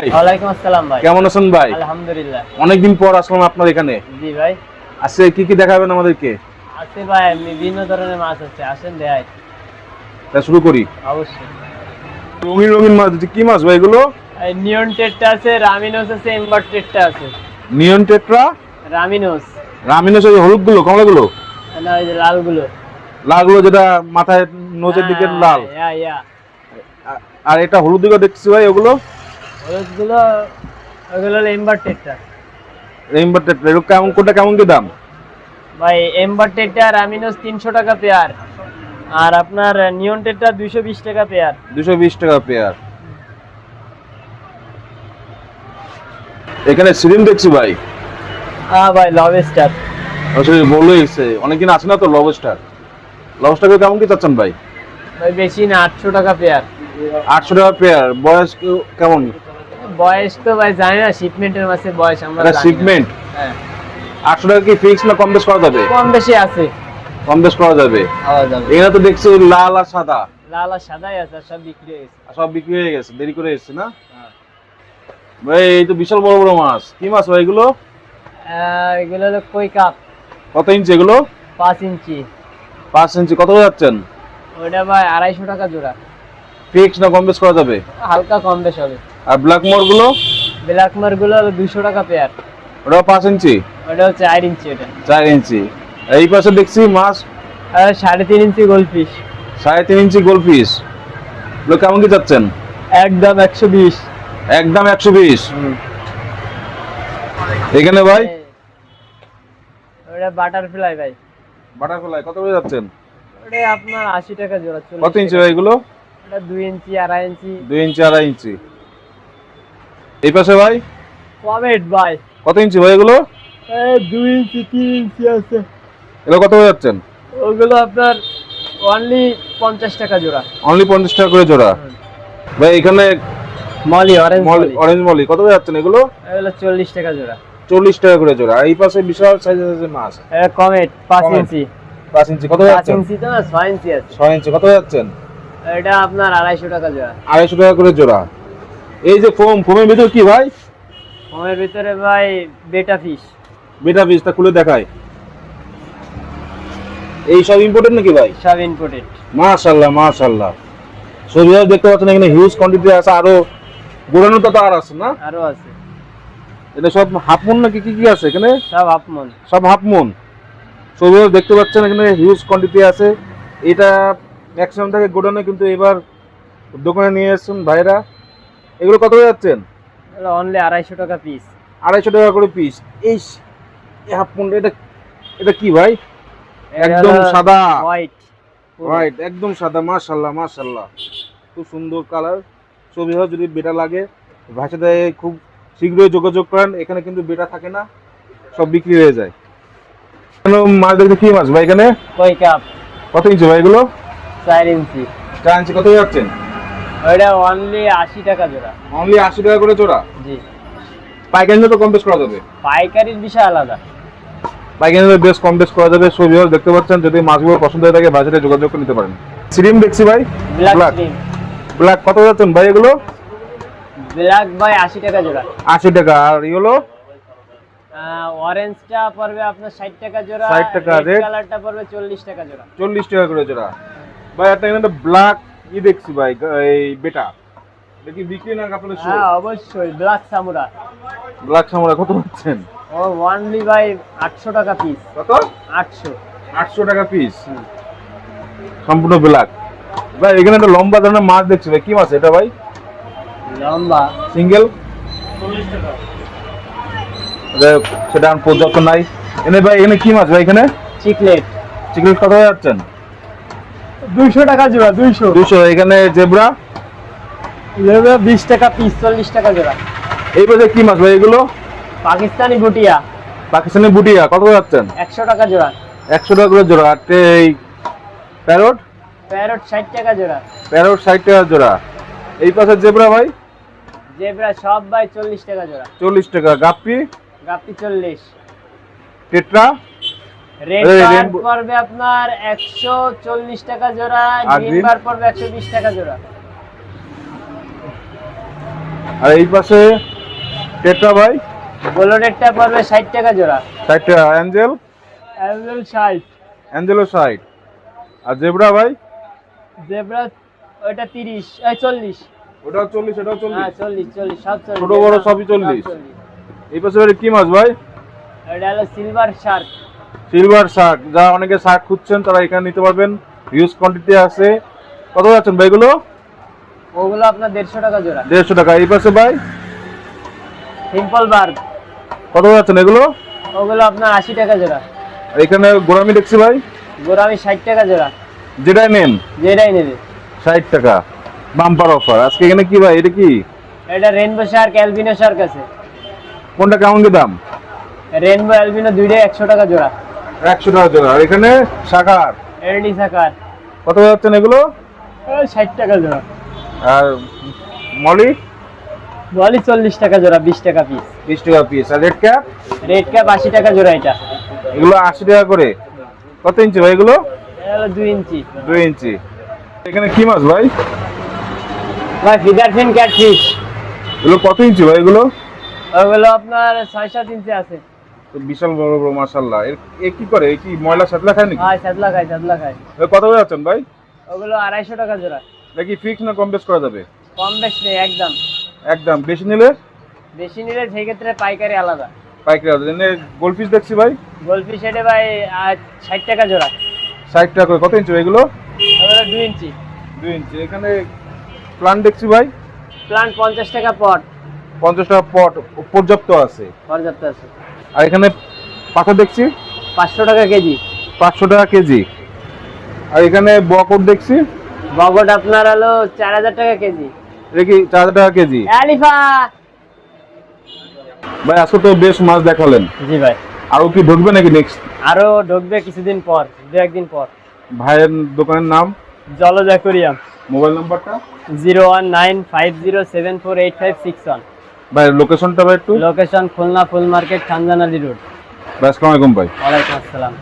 ওয়ালাইকুম আসসালাম ভাই। কেমন আছেন ভাই? আলহামদুলিল্লাহ। অনেকদিন পর আসলাম আপনার এখানে। জি ভাই। আজকে কি কি দেখাবেন আমাদেরকে? আছে ভাই, বিভিন্ন ধরনের মাছ আছে, আসেন দেখাই। তা শুরু করি। অবশ্যই। রঙিন রঙিন মাছ, কি মাছ ভাই এগুলো? এই নিয়ন টেট্টা আছে, রামিনোস আছে, এমবার টেট্টা আছে। নিয়ন টেট্রা, রামিনোস। রামিনোস, ওই হলুদ গুলো, কমলা গুলো, না ওই যে লালগুলো। লাল গুলো যেটা মাথায় নোজের দিকে লাল। ইয়া। আর এটা হলুদ দিকে দেখছি ভাই, ওগুলো হলুদগুলো ওগুলো হলো এমবার টেট্টা। রেইনবো টেট্রা, এগুলো কেমন, কোনটা কেমন কি দাম? ভাই এমবার টেট্টা রামিনোস 300 টাকা পেয়ার, আর আপনার নিয়ন টেট্টা 220 টাকা পেয়ার। 220 টাকা পেয়ার। এখানে সিরিম দেখছি ভাই। হ্যাঁ ভাই, লবস্টার। আসলে বলে এসে অনেকদিন আছে না তো লবস্টার। লবস্টার কেমন কি চাচ্ছেন ভাই? ভাই বেশি না, 800 টাকা পেয়ার। 800 টাকা পেয়ার। বয়স কেমন? বয়স তো ভাই জানি না, শিপমেন্টের মাসে বয়স আমরা এটা জানি না। শিপমেন্ট। হ্যাঁ। 800 টাকা কি ফিক্স না কম বেশ করা যাবে? কম বেশি আছে। কম বেশ করা যাবে। পাওয়া যাবে। এখানে তো দেখছি লাল আর সাদা। লাল আর সাদাই আছে, আর সব বিক্রি হয়ে গেছে। সব বিক্রি হয়ে গেছে, দেরি করে এসেছে না হ্যাঁ। ভাই? এই তো বিশাল বড় বড় মাছ, কি মাছ ভাই এগুলো? এগুলো হলো কই কাপ। কত ইঞ্চি এগুলো? 5 ইঞ্চি। 5 ইঞ্চি। কত করে যাচ্ছেন? ওইটা ভাই 250 টাকা জোড়া। ফিক্স না কম বেশ করা যাবে? হালকা কম বেশ হবে। আর ব্ল্যাক মোর গুলো? ব্ল্যাক মার গুলো হলো 200 টাকা পেয়ার। ওটা 5 ইঞ্চি। ওটা হচ্ছে 4 ইঞ্চি। ওটা 4 ইঞ্চি। এই পাশে দেখছি মাছ 3.5 ইঞ্চি গোল ফিশ। 3.5 ইঞ্চি গোল পিস। এগুলো কেমন কি যাচ্ছেন? একদম 120। একদম 120। এখানে ভাই ওটা বাটারফ্লাই ভাই। বাটারফ্লাই কত করে যাচ্ছেন? ওটা আপনার 80 টাকা জোড়া। কত ইঞ্চি ভাই এগুলো? ওটা 2 ইঞ্চি, 2.5 ইঞ্চি। 2 ইঞ্চি 2.5 ইঞ্চি। এই পাশে ভাই কমেট ভাই। কত ইঞ্চি ভাই এগুলো? 2 ইঞ্চি, 3 ইঞ্চি আছে। এগুলো কত করে যাচ্ছেন? ওগুলো আপনার অনলি 50 টাকা জোড়া। অনলি 50 টাকা করে জোড়া। ভাই এখানে molly, orange molly. Orange molly কত করে যাচ্ছেন এগুলো? এগুলো 40 টাকা জোড়া। 40 টাকা করে জোড়া। আর এই পাশে বিশাল সাইজের মাছ। এটা কমেট 5 কমেট। ইঞ্চি। 5 ইঞ্চি কত করে 5 যাচ্ছেন? ইঞ্চি তো না, 6 ইঞ্চি আছে। 6 ইঞ্চি কত করে যাচ্ছেন? এটা আপনার 250 টাকা জোড়া। 250 টাকা করে জোড়া। এই যে ফোমের ভিতর কি ভাই? ফোমের ভিতরে ভাই বেটা ফিশ। বেটা পিসটা খুলে দেখায়। এই সব ইম্পোর্টেড নাকি ভাই? সব ইনপুটেড। মাশাআল্লাহ মাশাআল্লাহ। সবই দেখতে পাচ্ছেন এখানে হিউজ কোয়ান্টিটি আছে। আরো গোড়ানো তো আর আছে না? আরো আছে। এটা সব হাফ মুন নাকি কি কি আছে এখানে? সব আপমন। সব হাফ মুন। সবই দেখতে পাচ্ছেন এখানে হিউজ কোয়ান্টিটি আছে। এটা ম্যাক্সিমাম থাকে গোডাউনে, কিন্তু এবার দোকানে নিয়ে এসেছেন ভাইরা। এগুলো কত করে যাচ্ছেন? এগুলো অনলি 250 টাকা পিস। 250 টাকা করে পিস। এই হাফ মুন, এটা এটা কি ভাই? একদম সাদা। হোয়াইট। রাইট, একদম সাদা। মাশাআল্লাহ মাশাআল্লাহ, খুব সুন্দর কালার। ছবি হয় যদি বেটা লাগে ভাষা দেয়, খুব শীঘ্রই যোগাযোগ করেন। এখানে কিন্তু বেটা থাকে না, সব বিক্রি হয়ে যায়। কেন মাছ দেখতে কি মাছ ভাই এখানে? কই কাপ। কত ইঞ্চি ভাই এগুলো? 4 ইঞ্চি। 4 ইঞ্চি কত যাচ্ছেন? ওইটা অনলি 80 টাকা জোড়া। অনলি 80 টাকা করে জোড়া। জি। পাইকারি তো কম বেশ করা যাবে? পাইকারির বিষয় আলাদা। পাইকারি বেশ কম বেশ করা যাবে। ছবি হয় দেখতে পাচ্ছেন। যদি মাছগুলো পছন্দ হয়ে থাকে বাজারে যোগাযোগ করে নিতে পারেন। সিরিম দেখছি ভাই। Black cream. ব্ল্যাক কত যাচ্ছেন ভাই এগুলো? ব্ল্যাক ভাই 80 টাকা জোড়া। 80 টাকা। আর ইয়েলো অরেঞ্জটা পড়বে আপনার 60 টাকা জোড়া। 60 টাকা। রেড কালারটা পড়বে 40 টাকা জোড়া। 40 টাকা করে জোড়া। ভাই একটা এখানে ব্ল্যাক দেখছি ভাই, এই বেটা দেখি বিক্রি না আপনাদের? হ্যাঁ অবশ্যই, ব্ল্যাক সামুরা। ব্ল্যাক সামুরা কত পাচ্ছেন? ও অনলি ভাই 800 টাকা পিস। কত? 800। 800 টাকা পিস। সম্পূর্ণ ব্ল্যাক। ভাই এখানে একটা লম্বা ধরনের মাছ দেখছি ভাই, কি মাছ এটা ভাই? লম্বা সিঙ্গেল 40 টাকা। সেটা আর পর্যাপ্ত নাই। এনে ভাই এখানে কি মাছ ভাই? এখানে চিকলেট। চিকলেট কত যাচ্ছেন? 200 টাকা জোড়া। 200। 200। এখানে জেব্রা? জেব্রা 20 টাকা পিস, 40 টাকা জোড়া। এই পাশে কি মাছ ভাই এগুলো? পাকিস্তানি ভুটিয়া। পাকিস্তানি বুটিয়া কত যাচ্ছেন? 100 টাকা জোড়া। 100 টাকা করে জোড়া। আর এই প্যারট? প্যারট 60 টাকা জোড়া। প্যারট 60 টাকা জোড়া। এই পাশে জেব্রা ভাই? জেব্রা সব ভাই 40 টাকা জোড়া। 40 টাকা। গাপ্পি? গাপ্পি 40। টেট্রা? রেড বার পড়বে আপনার 140 টাকা জোড়া। গ্রিন বার পড়বে 120 টাকা জোড়া। আর এই পাশে টেট্রা ভাই, গোল্ডেনটা পড়বে 60 টাকা জোড়া। 60 টাকা। Angel, avail 60। অ্যাঞ্জেলও 60। আর জেব্রা ভাই, জেব্রা ওটা 30 এই 40। ওটাও 40, এটাও 40। হ্যাঁ 40 40 সব 40। ছোট বড় সবই 40। এই পাশে ভাই কি মাছ ভাই? এটা হলো সিলভার শার্ক। সিলভার শার্ক, যা অনেকে শার্ক খুঁজছেন তারা এখানে নিতে পারবেন, হিউজ কোয়ান্টিটি আছে। কত যাচ্ছেন ভাই এগুলো? ওগুলো আপনার 150 টাকা জোড়া। 150 টাকা। এই পাশে ভাই সিম্পল বার্ড, কত যাচ্ছেন এগুলো? ওগুলো আপনার 80 টাকা জোড়া। আর এখানে গোরামি দেখছি ভাই, গোরামি 60 টাকা জোড়া। যেটাই নেন যেটাই নেবে 60 টাকা, বাম্পার অফার আজকে। এখানে কি ভাই, এটা কি? এটা রেনবো শার্ক, অ্যালবিনো শার্ক আছে। কোনটা কেমন কি দাম? রেনবো অ্যালবিনো দুইটাই 100 টাকা জোড়া। 100 টাকা জোড়া। আর এখানে শাকার, এলডি শাকার কত যাচ্ছেন এগুলো? 60 টাকা জোড়া। আর মলি বলি 40 টাকা জোড়া, 20 টাকা পিস। 20 টাকা পিস। আর রেড ক্যাপ, রেড ক্যাপ 80 টাকা জোড়া। এটা এগুলো 80 টাকা করে। কত ইঞ্চি ভাই এগুলো? এটা হলো 2 ইঞ্চি। 2 ইঞ্চি। এখানে কি মাছ ভাই? ভাই ফিদার ফিন ক্যাটফিশ, এগুলো কত ইঞ্চি ভাই এগুলো? ওগুলো আপনার 6-7 ইঞ্চি আছে। তো বিশাল বড় বড় মাশাআল্লাহ। এ কি করে? এ কি ময়লা সাতলা খায় নাকি? হ্যাঁ সাদলা খায়, সাদলা খায়। এ কত করে যাচ্ছেন ভাই? ওগুলো 250 টাকা জোড়া। নাকি ফিক্স না কম বেশ করা যাবে? কম বেশ নেই একদম। একদম। বেশি নিলে বেশি নিলে সেই ক্ষেত্রে পাইকারি আলাদা। পাইকারি আছে। এনে গোলফিশ দেখছি ভাই, গোলফিশ এটা ভাই 60 টাকা জোড়া। 60 টাকা করে। কত ইঞ্চি ভাই এগুলো? ওগুলো 2 ইঞ্চি। 2 ইঞ্চি। এখানে প্লান্ট দেখছি ভাই, প্লান্ট 50 টাকা পট। 50 টাকা পট, পর্যাপ্ত আছে। পর্যাপ্ত আছে। আর এখানে পাথর দেখছি 500 টাকা কেজি। 500 টাকা কেজি। আর এখানে বকট দেখছি, বগট আপনার হলো 4000 টাকা কেজি। এটা কি 4000 টাকা কেজি? আলিফা। ভাই আজকে তো বেশ মাছ দেখালেন, জি ভাই। আরো কি ঢুকবে নাকি নেক্সট? আরো ঢুকবে কিছুদিন পর, 2-1 দিন পর। ভাইয়ের দোকানের নাম, জলজ অ্যাকোরিয়াম। মোবাইল নাম্বারটা? 01950785661। ভাই লোকেশনটা ভাই একটু। লোকেশন খুলনা ফুল মার্কেট, খানজান আলী রোড। ভাই আসসালামু আলাইকুম ভাই। ওয়ালাইকুম আসসালাম।